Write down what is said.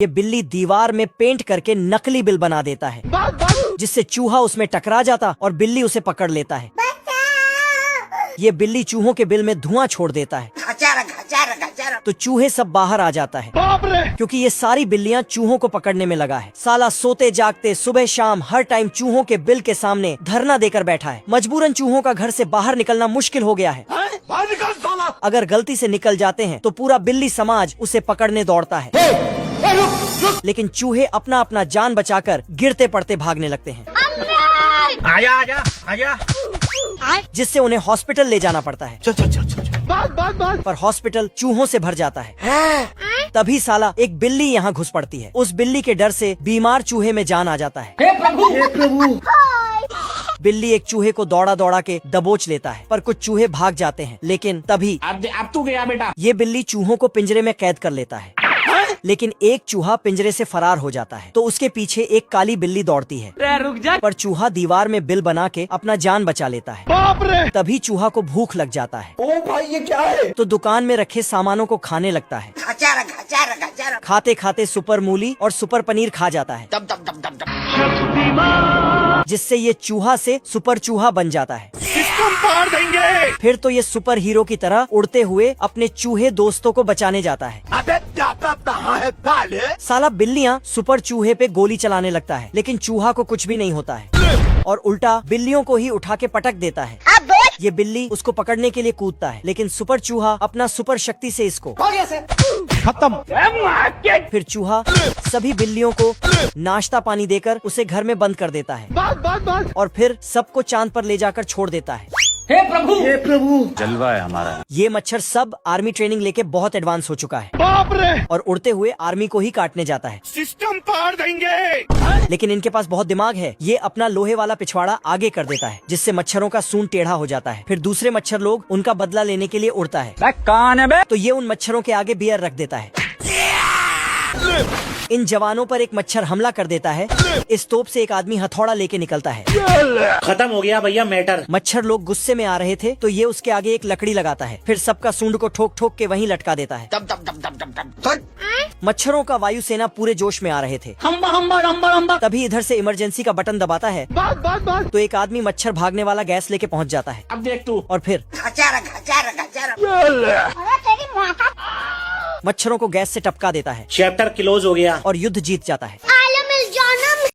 ये बिल्ली दीवार में पेंट करके नकली बिल बना देता है, जिससे चूहा उसमें टकरा जाता और बिल्ली उसे पकड़ लेता है। ये बिल्ली चूहों के बिल में धुआं छोड़ देता है, तो चूहे सब बाहर आ जाता है, क्योंकि ये सारी बिल्लियाँ चूहों को पकड़ने में लगा है। साला सोते जागते सुबह शाम हर टाइम चूहों के बिल के सामने धरना देकर बैठा है। मजबूरन चूहों का घर से बाहर निकलना मुश्किल हो गया है। अगर गलती से निकल जाते हैं तो पूरा बिल्ली समाज उसे पकड़ने दौड़ता है, लेकिन चूहे अपना अपना जान बचाकर गिरते पड़ते भागने लगते हैं। आजा आजा आजा, जिससे उन्हें हॉस्पिटल ले जाना पड़ता है। चल चल चल चल चल। पर हॉस्पिटल चूहों से भर जाता है। तभी साला एक बिल्ली यहाँ घुस पड़ती है। उस बिल्ली के डर से बीमार चूहे में जान आ जाता है। हे प्रभु बिल्ली एक चूहे को दौड़ा दौड़ा के दबोच लेता है, पर कुछ चूहे भाग जाते हैं। लेकिन तभी अब तू गया बेटा। ये बिल्ली चूहों को पिंजरे में कैद कर लेता है। लेकिन एक चूहा पिंजरे से फरार हो जाता है, तो उसके पीछे एक काली बिल्ली दौड़ती है। रुक जा। पर चूहा दीवार में बिल बना के अपना जान बचा लेता है। बाप रे। तभी चूहा को भूख लग जाता है, ओ भाई ये क्या है? तो दुकान में रखे सामानों को खाने लगता है। खाते खाते सुपर मूली और सुपर पनीर खा जाता है, जिससे ये चूहा से सुपर चूहा बन जाता है। मार देंगे। फिर तो ये सुपर हीरो की तरह उड़ते हुए अपने चूहे दोस्तों को बचाने जाता है। अबे जाता कहाँ है साले? साला बिल्लियाँ सुपर चूहे पे गोली चलाने लगता है, लेकिन चूहा को कुछ भी नहीं होता है और उल्टा बिल्लियों को ही उठा के पटक देता है। ये बिल्ली उसको पकड़ने के लिए कूदता है, लेकिन सुपर चूहा अपना सुपर शक्ति से इसको खत्म। फिर चूहा सभी बिल्लियों को नाश्ता पानी देकर उसे घर में बंद कर देता है और फिर सबको चांद पर ले जाकर छोड़ देता है। हे प्रभु जलवा है हमारा। ये मच्छर सब आर्मी ट्रेनिंग लेके बहुत एडवांस हो चुका है बाप रे। और उड़ते हुए आर्मी को ही काटने जाता है। सिस्टम पार देंगे। लेकिन इनके पास बहुत दिमाग है। ये अपना लोहे वाला पिछवाड़ा आगे कर देता है, जिससे मच्छरों का सूंड टेढ़ा हो जाता है। फिर दूसरे मच्छर लोग उनका बदला लेने के लिए उड़ता है, कौन है बे? तो ये उन मच्छरों के आगे बियर रख देता है। इन जवानों पर एक मच्छर हमला कर देता है। इस तोप से एक आदमी हथौड़ा लेके निकलता है। खत्म हो गया भैया मैटर। मच्छर लोग गुस्से में आ रहे थे, तो ये उसके आगे एक लकड़ी लगाता है। फिर सबका सूंड को ठोक ठोक के वहीं लटका देता है। मच्छरों का वायुसेना पूरे जोश में आ रहे थे। तभी इधर से इमरजेंसी का बटन दबाता है, तो एक आदमी मच्छर भागने वाला गैस लेके पहुंच जाता है। अब देख तू। और फिर मच्छरों को गैस से टपका देता है चैप्टर क्लोज हो गया। और युद्ध जीत जाता है।